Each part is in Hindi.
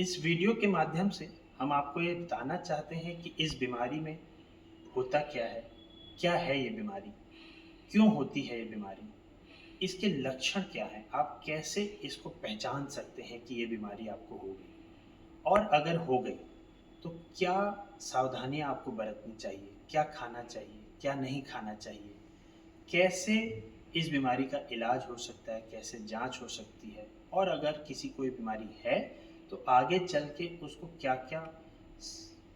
इस वीडियो के माध्यम से हम आपको ये बताना चाहते हैं कि इस बीमारी में होता क्या है ये बीमारी, क्यों होती है ये बीमारी, इसके लक्षण क्या हैं, आप कैसे इसको पहचान सकते हैं कि ये बीमारी आपको हो गई, और अगर हो गई तो क्या सावधानियां आपको बरतनी चाहिए, क्या खाना चाहिए, क्या नहीं खाना चाहिए, कैसे इस बीमारी का इलाज हो सकता है, कैसे जांच हो सकती है, और अगर किसी को ये बीमारी है तो आगे चल के उसको क्या क्या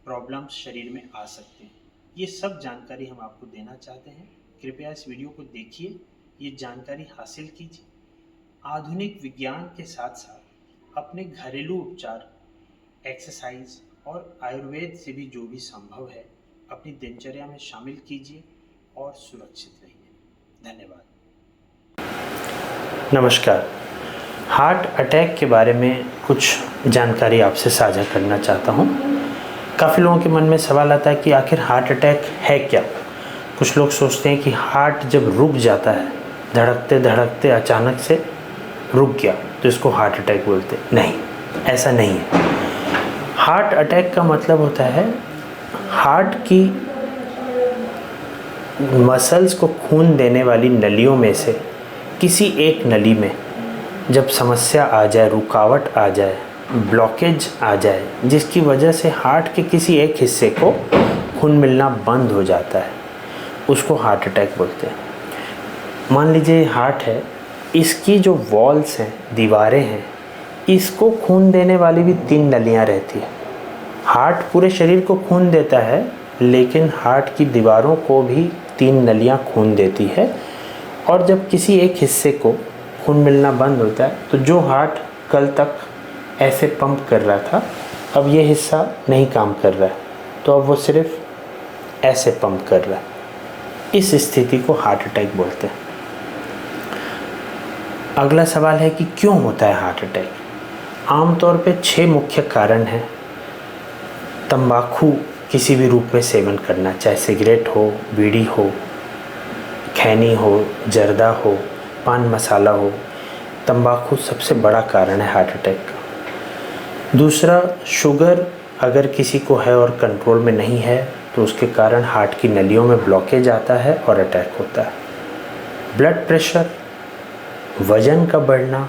प्रॉब्लम्स शरीर में आ सकते हैं। ये सब जानकारी हम आपको देना चाहते हैं। कृपया इस वीडियो को देखिए, ये जानकारी हासिल कीजिए। आधुनिक विज्ञान के साथ साथ अपने घरेलू उपचार, एक्सरसाइज और आयुर्वेद से भी जो भी संभव है अपनी दिनचर्या में शामिल कीजिए और सुरक्षित रहिए। धन्यवाद। नमस्कार। हार्ट अटैक के बारे में कुछ जानकारी आपसे साझा करना चाहता हूँ। काफ़ी लोगों के मन में सवाल आता है कि आखिर हार्ट अटैक है क्या। कुछ लोग सोचते हैं कि हार्ट जब रुक जाता है, धड़कते धड़कते अचानक से रुक गया तो इसको हार्ट अटैक बोलते हैं। नहीं, ऐसा नहीं है। हार्ट अटैक का मतलब होता है हार्ट की मसल्स को खून देने वाली नलियों में से किसी एक नली में जब समस्या आ जाए, रुकावट आ जाए, ब्लॉकेज आ जाए, जिसकी वजह से हार्ट के किसी एक हिस्से को खून मिलना बंद हो जाता है, उसको हार्ट अटैक बोलते हैं। मान लीजिए हार्ट है, इसकी जो वॉल्स हैं, दीवारें हैं, इसको खून देने वाली भी 3 नलियां रहती है। हार्ट पूरे शरीर को खून देता है, लेकिन हार्ट की दीवारों को भी 3 नलियां खून देती है। और जब किसी एक हिस्से को खून मिलना बंद होता है तो जो हार्ट कल तक ऐसे पंप कर रहा था, अब ये हिस्सा नहीं काम कर रहा है, तो अब वो सिर्फ ऐसे पंप कर रहा है। इस स्थिति को हार्ट अटैक बोलते हैं। अगला सवाल है कि क्यों होता है हार्ट अटैक। आमतौर पे 6 मुख्य कारण हैं। तंबाकू किसी भी रूप में सेवन करना, चाहे सिगरेट हो, बीड़ी हो, खैनी हो, जर्दा हो, पान मसाला हो, तंबाकू सबसे बड़ा कारण है हार्ट अटैक का। दूसरा, शुगर अगर किसी को है और कंट्रोल में नहीं है तो उसके कारण हार्ट की नलियों में ब्लॉकेज आता है और अटैक होता है। ब्लड प्रेशर, वज़न का बढ़ना,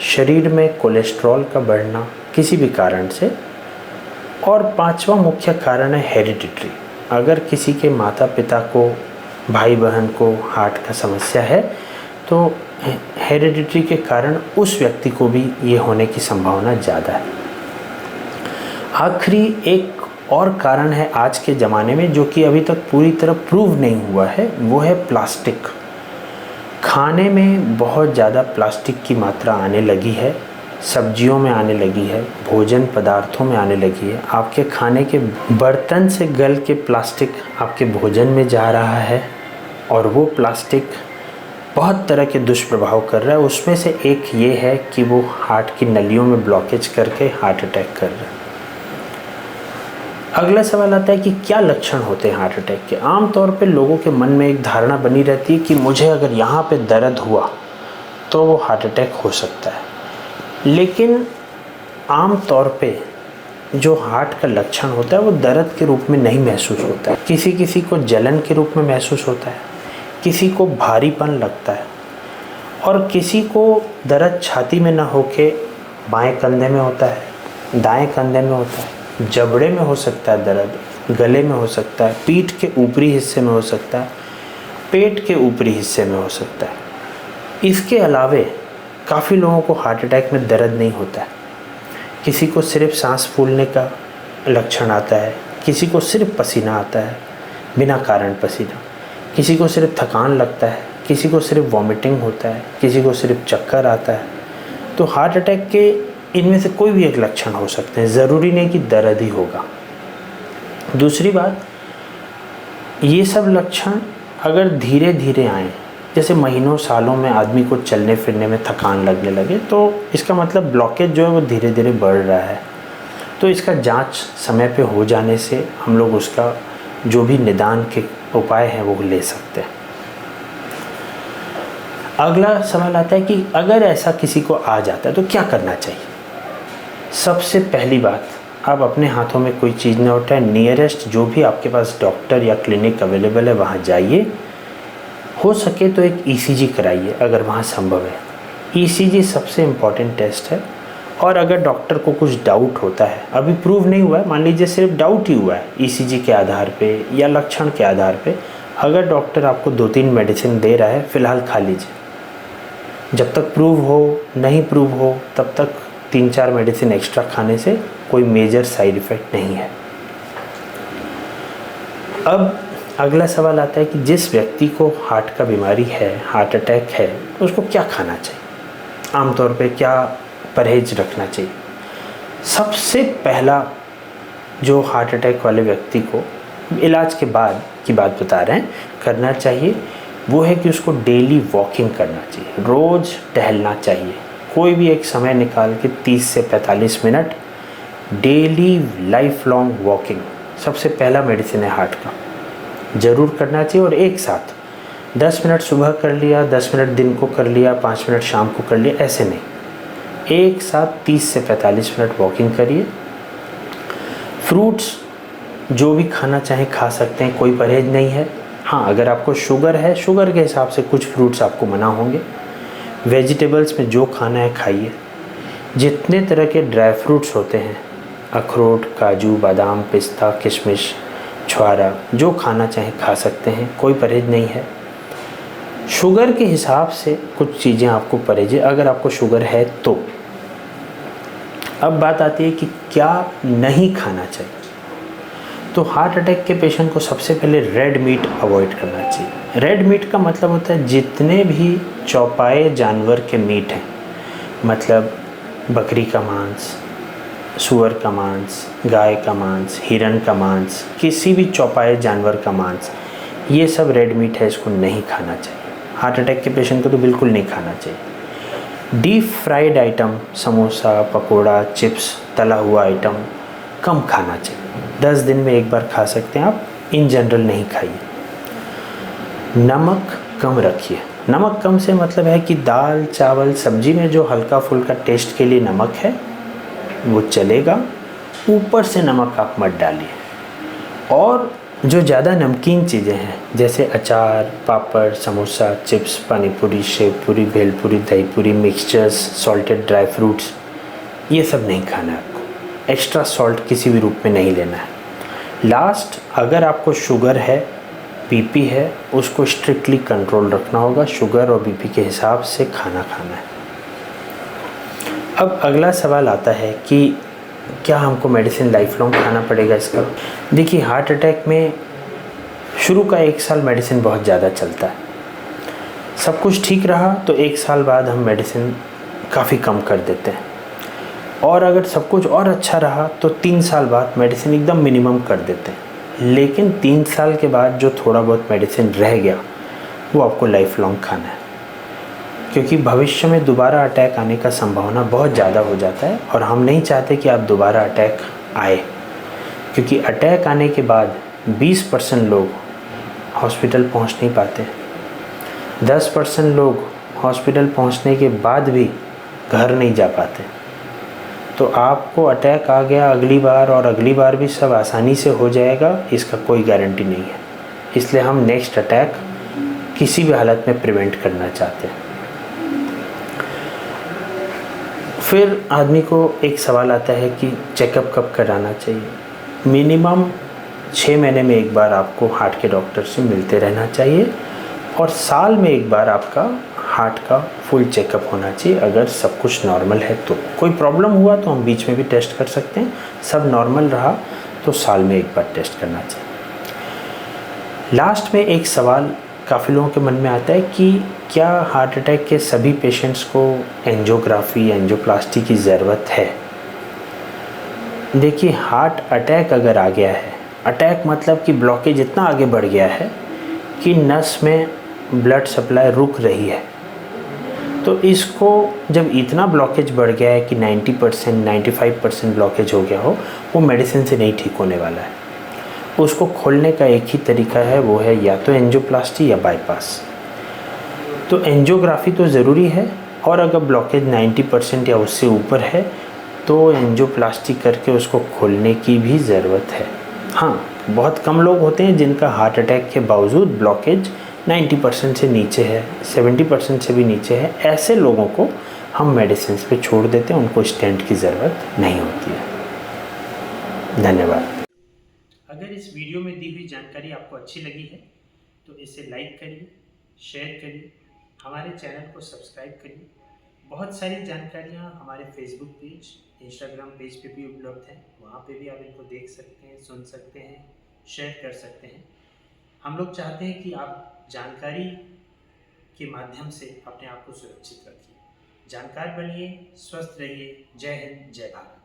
शरीर में कोलेस्ट्रॉल का बढ़ना किसी भी कारण से। और 5वां मुख्य कारण है हेरिडिटरी। अगर किसी के माता पिता को, भाई बहन को हार्ट का समस्या है तो हेरिडिटरी के कारण उस व्यक्ति को भी ये होने की संभावना ज़्यादा है। आखिरी एक और कारण है आज के ज़माने में, जो कि अभी तक पूरी तरह प्रूव नहीं हुआ है, वो है प्लास्टिक। खाने में बहुत ज़्यादा प्लास्टिक की मात्रा आने लगी है, सब्जियों में आने लगी है, भोजन पदार्थों में आने लगी है। आपके खाने के बर्तन से गल के प्लास्टिक आपके भोजन में जा रहा है और वो प्लास्टिक बहुत तरह के दुष्प्रभाव कर रहा है। उसमें से एक ये है कि वो हार्ट की नलियों में ब्लॉकेज करके हार्ट अटैक कर रहा है। अगला सवाल आता है कि क्या लक्षण होते हैं हार्ट अटैक के। आमतौर पे लोगों के मन में एक धारणा बनी रहती है कि मुझे अगर यहाँ पे दर्द हुआ तो वो हार्ट अटैक हो सकता है। लेकिन आम तौर पे जो हार्ट का लक्षण होता है वो दर्द के रूप में नहीं महसूस होता है। किसी किसी को जलन के रूप में महसूस होता है, किसी को भारीपन लगता है, और किसी को दर्द छाती में ना होके बाएं कंधे में होता है, दाएं कंधे में होता है, जबड़े में हो सकता है दर्द, गले में हो सकता है, पीठ के ऊपरी हिस्से में हो सकता है, पेट के ऊपरी हिस्से में हो सकता है। इसके अलावे काफ़ी लोगों को हार्ट अटैक में दर्द नहीं होता है। किसी को सिर्फ सांस फूलने का लक्षण आता है, किसी को सिर्फ पसीना आता है, बिना कारण पसीना, किसी को सिर्फ थकान लगता है, किसी को सिर्फ वॉमिटिंग होता है, किसी को सिर्फ चक्कर आता है। तो हार्ट अटैक के इनमें से कोई भी एक लक्षण हो सकते हैं, ज़रूरी नहीं कि दर्द ही होगा। दूसरी बात, ये सब लक्षण अगर धीरे धीरे आएँ, जैसे महीनों सालों में आदमी को चलने फिरने में थकान लगने लगे, तो इसका मतलब ब्लॉकेज जो है वो धीरे धीरे बढ़ रहा है। तो इसका जांच समय पे हो जाने से हम लोग उसका जो भी निदान के उपाय हैं वो ले सकते हैं। अगला सवाल आता है कि अगर ऐसा किसी को आ जाता है तो क्या करना चाहिए। सबसे पहली बात, आप अपने हाथों में कोई चीज़ ना उठाएं, नियरेस्ट जो भी आपके पास डॉक्टर या क्लिनिक अवेलेबल है वहाँ जाइए। हो सके तो एक ईसीजी कराइए अगर वहाँ संभव है। ईसीजी सबसे इम्पॉर्टेंट टेस्ट है। और अगर डॉक्टर को कुछ डाउट होता है, अभी प्रूव नहीं हुआ है, मान लीजिए सिर्फ डाउट ही हुआ है ईसीजी के आधार पे या लक्षण के आधार पे, अगर डॉक्टर आपको 2-3 मेडिसिन दे रहा है, फ़िलहाल खा लीजिए। जब तक प्रूव हो, नहीं प्रूव हो, तब तक 3-4 मेडिसिन एक्स्ट्रा खाने से कोई मेजर साइड इफ़ेक्ट नहीं है। अब अगला सवाल आता है कि जिस व्यक्ति को हार्ट का बीमारी है, हार्ट अटैक है, तो उसको क्या खाना चाहिए, आमतौर पे क्या परहेज रखना चाहिए। सबसे पहला जो हार्ट अटैक वाले व्यक्ति को इलाज के बाद की बात बता रहे हैं करना चाहिए, वो है कि उसको डेली वॉकिंग करना चाहिए, रोज़ टहलना चाहिए। कोई भी एक समय निकाल के 30 से 45 minute daily life long walking सबसे पहला मेडिसिन है हार्ट का, ज़रूर करना चाहिए। और एक साथ 10 मिनट सुबह कर लिया, 10 मिनट दिन को कर लिया, 5 मिनट शाम को कर लिया, ऐसे नहीं, एक साथ 30 से 45 मिनट वॉकिंग करिए। फ्रूट्स जो भी खाना चाहें खा सकते हैं, कोई परहेज नहीं है। हाँ, अगर आपको शुगर है, शुगर के हिसाब से कुछ फ्रूट्स आपको मना होंगे। वेजिटेबल्स में जो खाना है खाइए। जितने तरह के ड्राई फ्रूट्स होते हैं, अखरोट, काजू, बादाम, पिस्ता, किशमिश, छुआरा, जो खाना चाहें खा सकते हैं, कोई परहेज नहीं है। शुगर के हिसाब से कुछ चीज़ें आपको परहेज, अगर आपको शुगर है तो। अब बात आती है कि क्या नहीं खाना चाहिए। तो हार्ट अटैक के पेशेंट को सबसे पहले रेड मीट अवॉइड करना चाहिए। रेड मीट का मतलब होता है जितने भी चौपाए जानवर के मीट हैं, मतलब बकरी का मांस, सूअर का मांस, गाय का मांस, हिरन का मांस, किसी भी चौपाए जानवर का मांस, ये सब रेड मीट है, इसको नहीं खाना चाहिए। हार्ट अटैक के पेशेंट को तो बिल्कुल नहीं खाना चाहिए। Deep fried item, samosa, pakora, chips, तला हुआ आइटम कम खाना चाहिए। 10 दिन में एक बार खा सकते हैं आप, इन जनरल नहीं खाइए। नमक कम रखिए। नमक कम से मतलब है कि दाल, चावल, सब्जी में जो हल्का फुल्का टेस्ट के लिए नमक है वो चलेगा, ऊपर से नमक आप मत डालिए। और जो ज़्यादा नमकीन चीज़ें हैं जैसे अचार, पापड़, समोसा, चिप्स, पानी पूरी, सेव पूरी, भेलपूरी, दही पूरी, मिक्सचर्स, सॉल्टेड ड्राई फ्रूट्स, ये सब नहीं खाना है आपको। एक्स्ट्रा सॉल्ट किसी भी रूप में नहीं लेना है। लास्ट, अगर आपको शुगर है, बीपी है, उसको स्ट्रिक्टली कंट्रोल रखना होगा। शुगर और बीपी के हिसाब से खाना खाना है। अब अगला सवाल आता है कि क्या हमको मेडिसिन लाइफ लॉन्ग खाना पड़ेगा इसका। देखिए, हार्ट अटैक में शुरू का 1 साल मेडिसिन बहुत ज़्यादा चलता है। सब कुछ ठीक रहा तो 1 साल बाद हम मेडिसिन काफ़ी कम कर देते हैं, और अगर सब कुछ और अच्छा रहा तो 3 साल बाद मेडिसिन एकदम मिनिमम कर देते हैं। लेकिन 3 साल के बाद जो थोड़ा बहुत मेडिसिन रह गया वो आपको लाइफ लॉन्ग खाना है, क्योंकि भविष्य में दोबारा अटैक आने का संभावना बहुत ज़्यादा हो जाता है और हम नहीं चाहते कि आप दोबारा अटैक आए। क्योंकि अटैक आने के बाद 20% लोग हॉस्पिटल पहुंच नहीं पाते, 10% लोग हॉस्पिटल पहुंचने के बाद भी घर नहीं जा पाते। तो आपको अटैक आ गया अगली बार और अगली बार भी सब आसानी से हो जाएगा, इसका कोई गारंटी नहीं है। इसलिए हम नेक्स्ट अटैक किसी भी हालत में प्रिवेंट करना चाहते हैं। फिर आदमी को एक सवाल आता है कि चेकअप कब कराना चाहिए। मिनिमम 6 महीने में एक बार आपको हार्ट के डॉक्टर से मिलते रहना चाहिए, और साल में एक बार आपका हार्ट का फुल चेकअप होना चाहिए। अगर सब कुछ नॉर्मल है तो, कोई प्रॉब्लम हुआ तो हम बीच में भी टेस्ट कर सकते हैं। सब नॉर्मल रहा तो साल में एक बार टेस्ट करना चाहिए। लास्ट में एक सवाल काफ़ी लोगों के मन में आता है कि क्या हार्ट अटैक के सभी पेशेंट्स को एंजियोग्राफी, एंजियोप्लास्टी की ज़रूरत है। देखिए, हार्ट अटैक अगर आ गया है, अटैक मतलब कि ब्लॉकेज इतना आगे बढ़ गया है कि नस में ब्लड सप्लाई रुक रही है, तो इसको जब इतना ब्लॉकेज बढ़ गया है कि 90%, 95% ब्लॉकेज हो गया हो, वो मेडिसिन से नहीं ठीक होने वाला है। उसको खोलने का एक ही तरीका है, वो है या तो एंजियोप्लास्टी या बाईपास। तो एंजियोग्राफी तो ज़रूरी है, और अगर ब्लॉकेज 90% या उससे ऊपर है तो एंजियोप्लास्टी करके उसको खोलने की भी ज़रूरत है। हाँ, बहुत कम लोग होते हैं जिनका हार्ट अटैक के बावजूद ब्लॉकेज 90% से नीचे है, 70% से भी नीचे है। ऐसे लोगों को हम मेडिसिन पे छोड़ देते हैं, उनको स्टेंट की ज़रूरत नहीं होती है। धन्यवाद। अगर इस वीडियो में दी हुई जानकारी आपको अच्छी लगी है तो इसे लाइक करिए, शेयर करिए, हमारे चैनल को सब्सक्राइब करिए। बहुत सारी जानकारियाँ हमारे फेसबुक पेज, इंस्टाग्राम पेज पे भी उपलब्ध हैं, वहाँ पे भी आप इनको देख सकते हैं, सुन सकते हैं, शेयर कर सकते हैं। हम लोग चाहते हैं कि आप जानकारी के माध्यम से अपने आप को सुरक्षित रखिए। जानकार बनिए, स्वस्थ रहिए। जय हिंद, जय भारत।